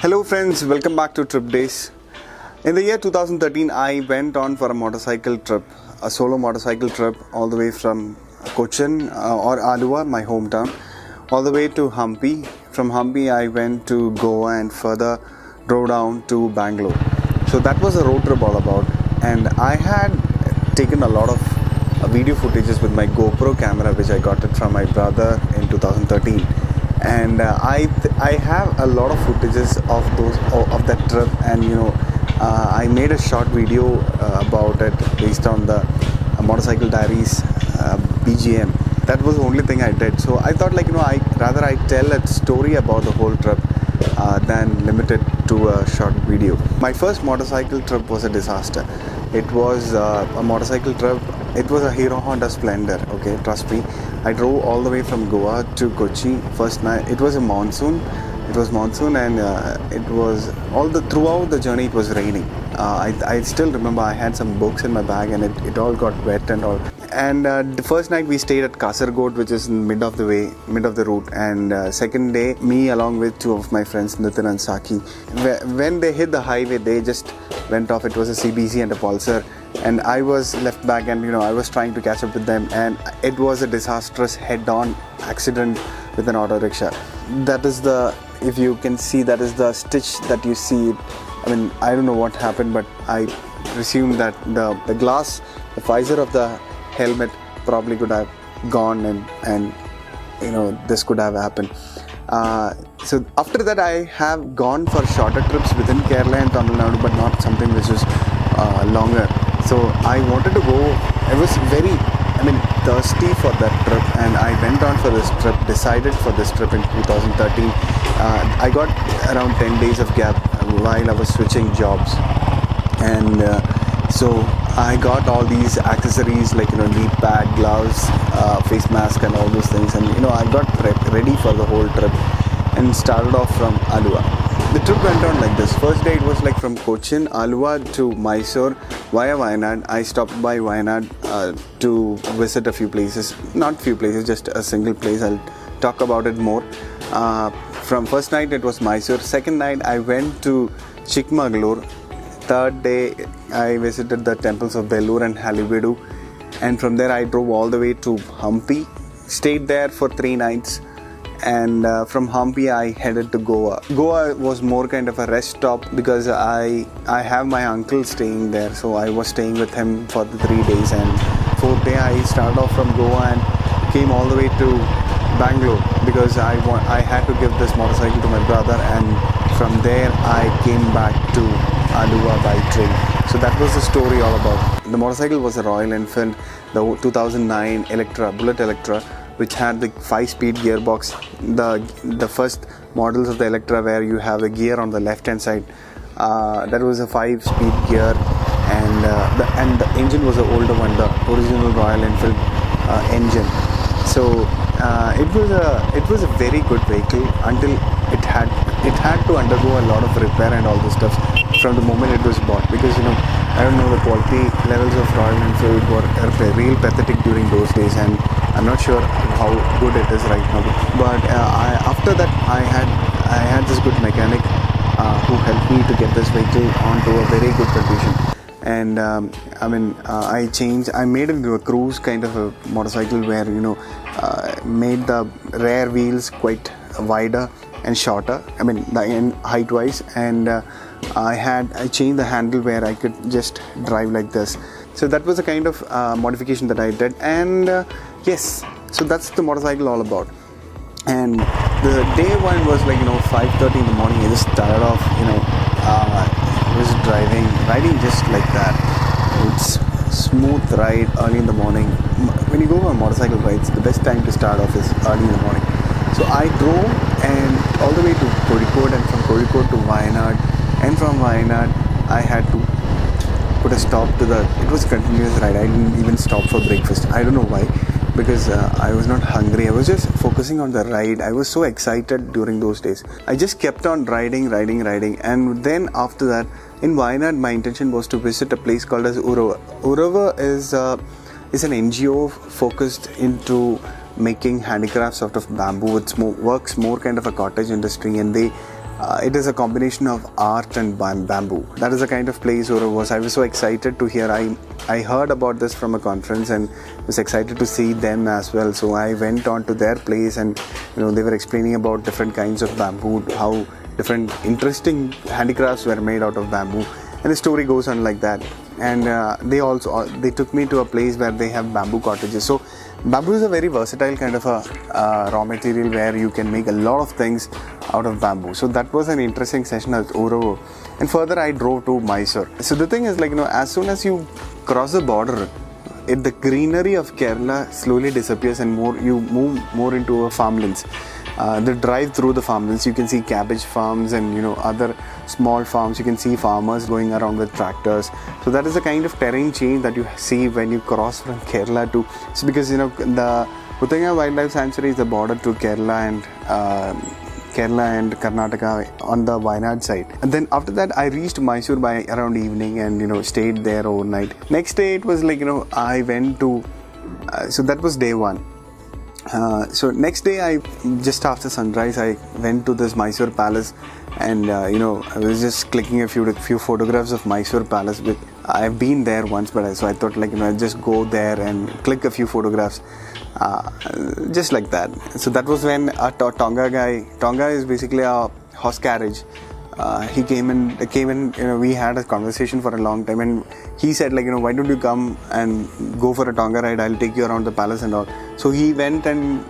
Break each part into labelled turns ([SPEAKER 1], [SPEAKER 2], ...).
[SPEAKER 1] Hello friends, welcome back to Trip Days. In the year 2013, I went on for a motorcycle trip, a solo motorcycle trip all the way from Kochi or Alua, my hometown, all the way to Hampi. From Hampi, I went to Goa and further drove down to Bangalore. So that was a road trip all about, and I had taken a lot of video footages with my GoPro camera, which I got it from my brother in 2013. And I have a lot of footages of that trip, and I made a short video about it based on the Motorcycle Diaries BGM. That was the only thing I did. So I thought I tell a story about the whole trip than limit it to a short video. My first motorcycle trip was a disaster. It was a motorcycle trip. It was a Hero Honda Splendor. Okay, trust me. I drove all the way from Goa to Kochi. First night, it was a monsoon. It was monsoon, and it was throughout the journey. It was raining. I still remember I had some books in my bag, and it all got wet and all. And the first night we stayed at Kasaragod, which is in mid of the route. And second day, me along with two of my friends, Nitin and Saki, when they hit the highway, they just went off. It was a CBC and a Pulsar, and I was left back, and I was trying to catch up with them, and it was a disastrous head-on accident with an auto rickshaw. That is if you can see, that is the stitch that you see. I mean, I don't know what happened, but I presume that the glass, the visor of the helmet probably could have gone, and this could have happened. So after that, I have gone for shorter trips within Kerala and Tamil Nadu, but not something which is longer. So I wanted to go. I was very thirsty for that trip, and I went on for this trip, decided for this trip in 2013. I got around 10 days of gap while I was switching jobs, and so I got all these accessories like knee pad, gloves, face mask, and all those things, and I got ready for the whole trip and started off from Alua. The trip went on like this. First day it was like from Cochin, Alua to Mysore via Wayanad. I stopped by Wayanad to visit a few places. Not few places, just a single place. I'll talk about it more. From first night it was Mysore. Second night I went to Chikmagalur. Third day I visited the temples of Belur and Halibedu. And from there I drove all the way to Hampi. Stayed there for 3 nights. And from Hampi I headed to Goa. Goa was more kind of a rest stop because I have my uncle staying there, so I was staying with him for the 3 days. And fourth day I started off from Goa and came all the way to Bangalore because I had to give this motorcycle to my brother, and from there I came back to Alua by train. So that was the story all about. The motorcycle was a Royal Enfield, the 2009 Electra, Bullet Electra, which had the 5-speed gearbox. The first models of the Electra where you have the gear on the left hand side, that was a 5-speed gear, and the engine was an older one, the original Royal Enfield engine. So it was a very good vehicle until it had to undergo a lot of repair and all this stuff from the moment it was bought, because I don't know, the quality levels of Royal Enfield were real pathetic during those days, and I'm not sure how good it is right now. But after that I had this good mechanic who helped me to get this vehicle onto a very good condition. And I made it into a cruise kind of a motorcycle where made the rear wheels quite wider and shorter, height wise, and I changed the handle where I could just drive like this. So that was a kind of modification that I did, and yes, so that's the motorcycle all about. And the day one was 5:30 in the morning. I just started off, was riding just like that. It's smooth ride early in the morning. When you go on motorcycle rides, the best time to start off is early in the morning. So I drove and all the way to Kozhikode, and from Kozhikode to Wayanad, and from Wayanad I had to put a stop to it was a continuous ride. I didn't even stop for breakfast. I don't know why, because I was not hungry. I was just focusing on the ride. I was so excited during those days. I just kept on riding, and then after that in Wayanad my intention was to visit a place called as Urava. Urava is an NGO focused into making handicrafts out of bamboo. It works more kind of a cottage industry, and they It is a combination of art and bamboo. That is the kind of place Oro was. I was so excited to hear. I heard about this from a conference and was excited to see them as well. So I went on to their place, and they were explaining about different kinds of bamboo, how different interesting handicrafts were made out of bamboo, and the story goes on like that. And they took me to a place where they have bamboo cottages. So bamboo is a very versatile kind of a raw material where you can make a lot of things out of bamboo. So that was an interesting session at Oro. And further I drove to Mysore. So the thing is, as soon as you cross the border, the greenery of Kerala slowly disappears and you move more into a farmlands. The drive through the farmlands, you can see cabbage farms and other small farms. You can see farmers going around with tractors. So that is the kind of terrain change that you see when you cross from Kerala to. So because the Puthanga Wildlife Sanctuary is the border to Kerala and Karnataka on the Wayanad side. And then after that I reached Mysore by around evening and stayed there overnight. Next day it was I went to so that was day one. So next day, just after sunrise, I went to this Mysore Palace, and I was just clicking a few photographs of Mysore Palace. I've been there once, but so I thought I'd just go there and click a few photographs, just like that. So that was when a Tonga guy. Tonga is basically a horse carriage. He came in, we had a conversation for a long time, and he said why don't you come and go for a Tonga ride, I'll take you around the palace and all. So he went and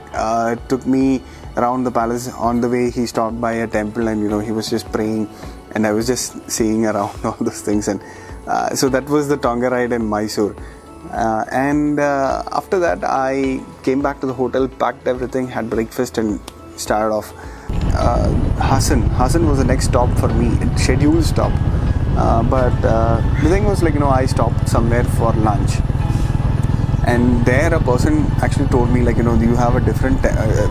[SPEAKER 1] took me around the palace. On the way he stopped by a temple, and he was just praying, and I was just seeing around all those things. And so that was the Tonga ride in Mysore. And after that I came back to the hotel, packed everything, had breakfast, and started off. Hassan was the next stop for me, scheduled stop. But the thing was I stopped somewhere for lunch, and there a person actually told me you have a different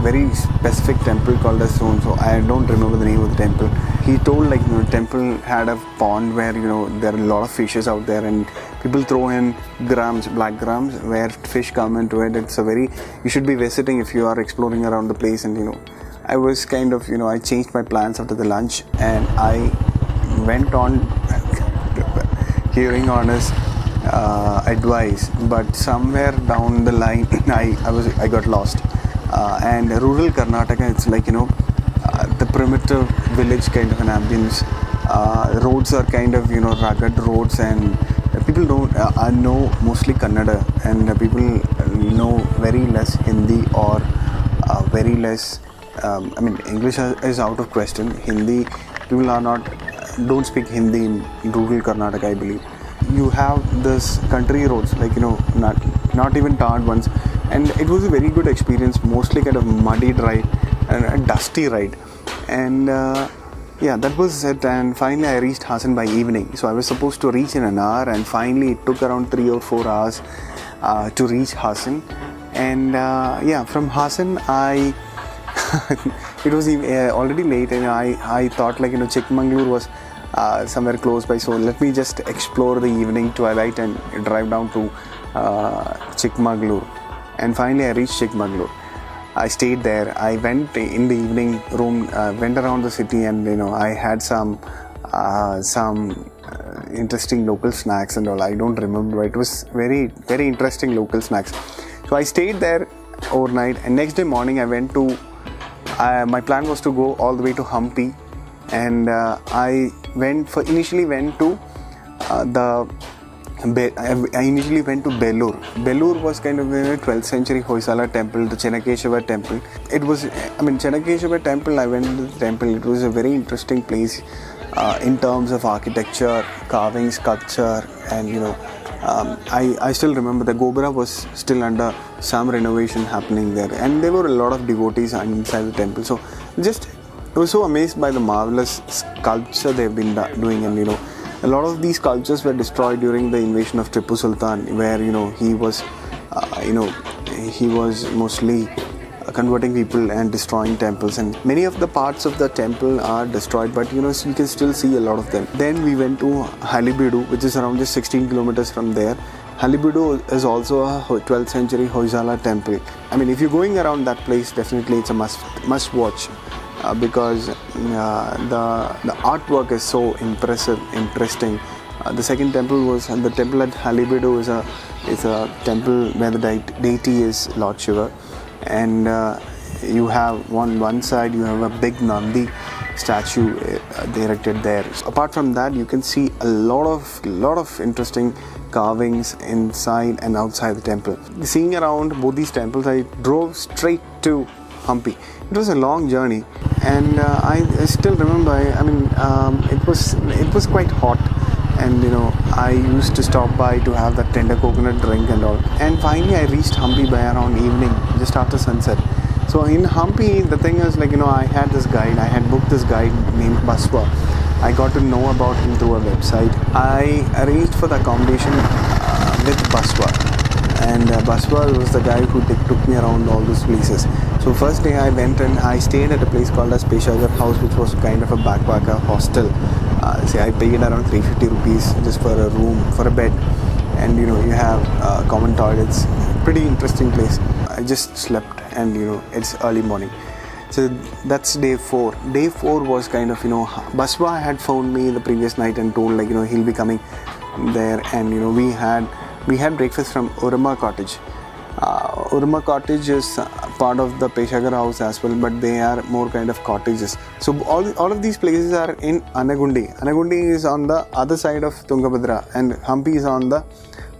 [SPEAKER 1] very specific temple called as so. I don't remember the name of the temple. He told the temple had a pond where there are a lot of fishes out there, and people throw in black grams where fish come into it. It's you should be visiting if you are exploring around the place. And I was kind of, I changed my plans after the lunch, and I went on hearing on his advice, but somewhere down the line I got lost. And rural Karnataka, it's the primitive village kind of an ambience. Roads are kind of rugged roads, and people don't know mostly Kannada, and people know very less Hindi or very less. English is out of question. Hindi, people don't speak Hindi in rural Karnataka, I believe. You have this country roads, not even tarred ones, and it was a very good experience. Mostly kind of muddy ride and a dusty ride, and that was it. And finally I reached Hassan by evening. So I was supposed to reach in an hour, and finally it took around 3 or 4 hours to reach Hassan. And from Hassan it was already late, and I thought Chikmagalur was somewhere close by, so let me just explore the evening twilight and drive down to Chikmagalur. And finally I reached Chikmagalur. I stayed there. I went in the evening room, went around the city, and I had some interesting local snacks and all. I don't remember, but it was very, very interesting local snacks. So I stayed there overnight, and next day morning I went to my plan was to go all the way to Hampi, and I initially went to Belur. Belur was kind of a 12th century Hoysala temple, the Chennakeshwar temple. It was, Chennakeshwar temple, I went to the temple. It was a very interesting place in terms of architecture, carving, sculpture, and I still remember the Gobra was still under some renovation happening there, and there were a lot of devotees inside the temple. So I was so amazed by the marvelous sculpture they've been doing, and a lot of these sculptures were destroyed during the invasion of Tipu Sultan, where he was mostly converting people and destroying temples, and many of the parts of the temple are destroyed, but you can still see a lot of them. Then we went to Halebeedu, which is around just 16 kilometers from there. Halebeedu is also a 12th century Hoysala temple. If you're going around that place, definitely it's a must watch. because the artwork is so impressive, interesting. The second temple was the temple at Halibedu is a temple where the deity is Lord Shiva, and you have one side you have a big Nandi statue erected there. So apart from that, you can see a lot of interesting carvings inside and outside the temple. Seeing around both these temples, I drove straight to Hampi. It was a long journey, and I still remember. It was quite hot, and I used to stop by to have that tender coconut drink and all. And finally, I reached Hampi by around evening, just after sunset. So in Hampi, the thing is I had this guide. I had booked this guide named Baswa. I got to know about him through a website. I arranged for the accommodation with Baswa, and Baswa was the guy who took me around all those places. So first day I went and I stayed at a place called as Peshagar House, which was kind of a backpacker hostel. I paid around 350 rupees just for a room, for a bed, and you have common toilets. Pretty interesting place. I just slept, and it's early morning. So that's day 4. Day 4 was kind of Baswa had phoned me the previous night and told he'll be coming there, and we had breakfast from Urma Cottage. Urma Cottage is part of the Peshagar house as well, but they are more kind of cottages. So all of these places are in Anagundi. Anagundi is on the other side of Tungabhadra, and Hampi is on the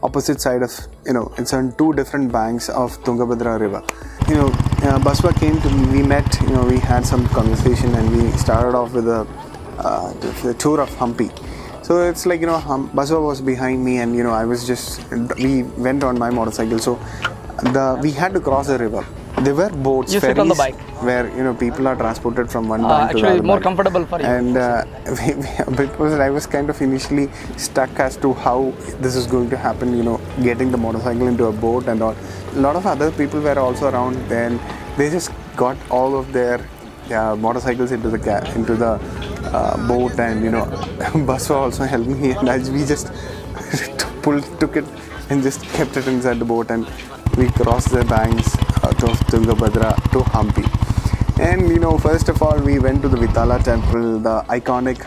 [SPEAKER 1] opposite side of, it's on 2 different banks of Tungabhadra river. Baswa came to me, we met, we had some conversation, and we started off with the tour of Hampi. So it's Baswa was behind me, and we went on my motorcycle. So we had to cross the river. There were boats, ferries,
[SPEAKER 2] on the bike,
[SPEAKER 1] where people are transported from one bank to the other.
[SPEAKER 2] Actually, more
[SPEAKER 1] bank.
[SPEAKER 2] comfortable for you.
[SPEAKER 1] And I was kind of initially stuck as to how this is going to happen. Getting the motorcycle into a boat and all. A lot of other people were also around. Then they just got all of their motorcycles into the boat, and Baswa also helped me, and we just took it and just kept it inside the boat, and we crossed the banks of Tungabhadra to Hampi. And first of all, we went to the Vitala temple, the iconic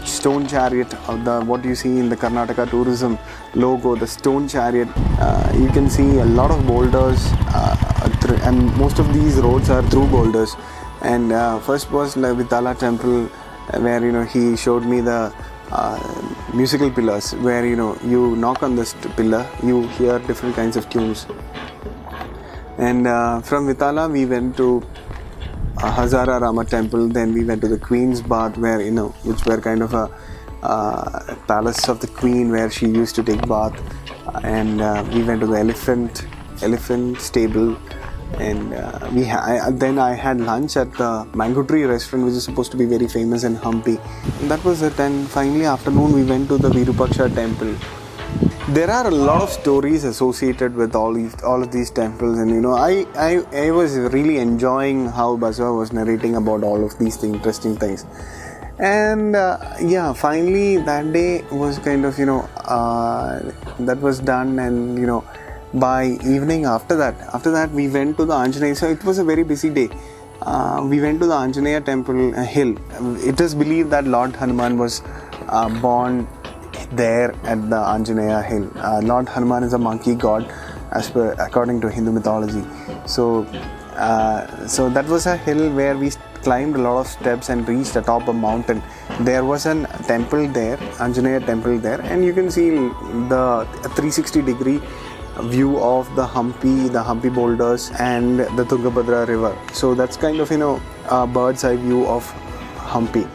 [SPEAKER 1] stone chariot of what you see in the Karnataka tourism logo, the stone chariot. You can see a lot of boulders, and most of these roads are through boulders. And first was the Vitala temple, where he showed me the musical pillars, where you knock on this pillar, you hear different kinds of tunes. And from Vitala we went to Hazara Rama temple. Then we went to the Queen's Bath, where which were kind of a palace of the Queen, where she used to take bath. And we went to the elephant stable. And then I had lunch at the Mango Tree restaurant, which is supposed to be very famous in Hampi. And that was it. And finally, afternoon, we went to the Virupaksha temple. There are a lot of stories associated with all of these temples, and I was really enjoying how Baswa was narrating about all of these interesting things. And finally that day was kind of that was done, and by evening after that we went to the Anjaneya. So it was a very busy day. We went to the Anjaneya temple hill. It is believed that Lord Hanuman was born there at the Anjaneya hill. Lord Hanuman is a monkey god according to Hindu mythology. So that was a hill where we climbed a lot of steps and reached atop a mountain. There was a temple there, Anjaneya temple there, and you can see the 360-degree view of the Hampi boulders and the Tungabhadra river. So that's kind of a bird's eye view of Hampi.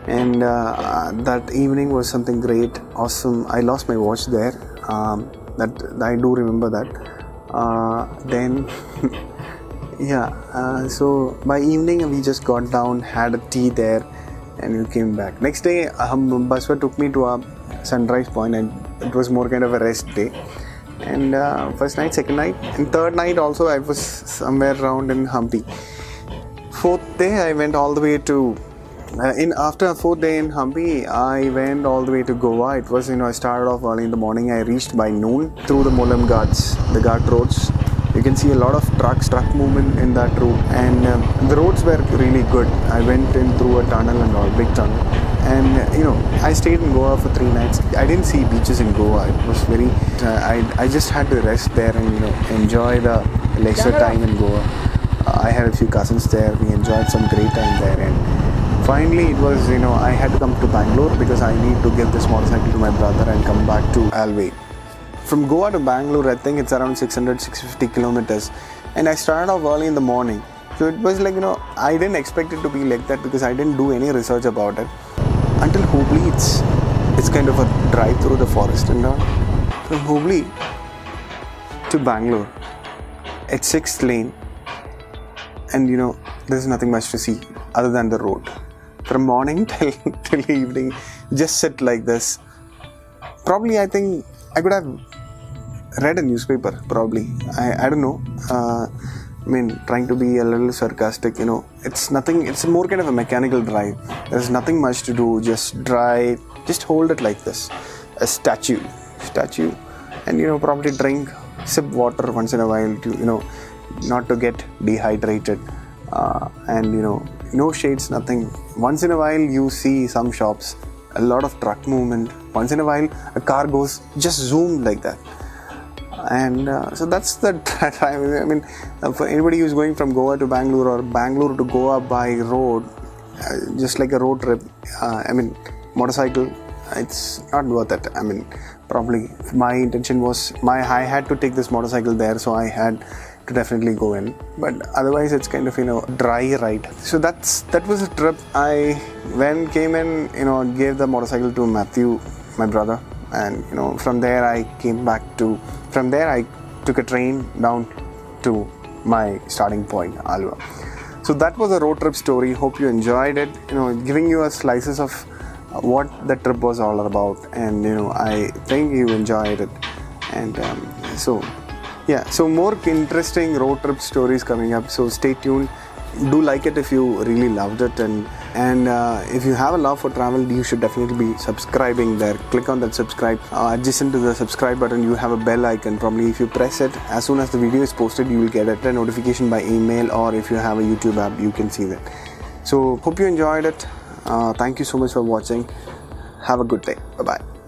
[SPEAKER 1] And that evening was something great, awesome. I lost my watch there. That I do remember that. Then so by evening we just got down, had a tea there, and we came back. Next day, Baswa took me to a sunrise point, and it was more kind of a rest day. And first night, second night, and third night also I was somewhere around in Hampi. Fourth day I went all the way to after a 4th day in Hampi, I went all the way to Goa. It was I started off early in the morning. I reached by noon through the Molam Ghats, the Ghat roads. You can see a lot of truck movement in that route, and the roads were really good. I went in through a tunnel and all, big tunnel. And I stayed in Goa for 3 nights. I didn't see beaches in Goa. It was very I just had to rest there and enjoy the leisure time in Goa. I had a few cousins there. We enjoyed some great time there, and finally it was I had to come to Bangalore because I need to give this motorcycle to my brother and come back to Alway. From Goa to Bangalore, I think it's around 600-650 kilometers, and I started off early in the morning. So it was like I didn't expect it to be like that because I didn't do any research about it. Until Hubli, it's kind of a drive through the forest and all. From Hubli to Bangalore, it's 6th lane, and there's nothing much to see other than the road. From morning till evening, just sit like this. Probably I think I could have read a newspaper. Probably I don't know. Trying to be a little sarcastic, it's nothing, it's more kind of a mechanical drive. There's nothing much to do, just drive, just hold it like this, a statue, and probably drink, sip water once in a while to, not to get dehydrated, and no shades, nothing. Once in a while you see some shops, a lot of truck movement, once in a while a car goes just zoomed like that. And so that's the time. For anybody who's going from Goa to Bangalore or Bangalore to Goa by road, just like a road trip, motorcycle, it's not worth it. Probably my intention was I had to take this motorcycle there, so I had to definitely go in. But otherwise, it's kind of dry ride. So that was a trip. I came in, gave the motorcycle to Matthew, my brother, and from there I came back to. From there, I took a train down to my starting point, Alwa. So that was a road trip story. Hope you enjoyed it. Giving you a slices of what the trip was all about, and I think you enjoyed it. And so more interesting road trip stories coming up. So stay tuned. Do like it if you really loved it, and if you have a love for travel, you should definitely be subscribing there. Click on that subscribe. Adjacent to the subscribe button, you have a bell icon. Probably if you press it, as soon as the video is posted, you will get a notification by email, or if you have a YouTube app, you can see that. So hope you enjoyed it. Thank you so much for watching. Have a good day. Bye bye.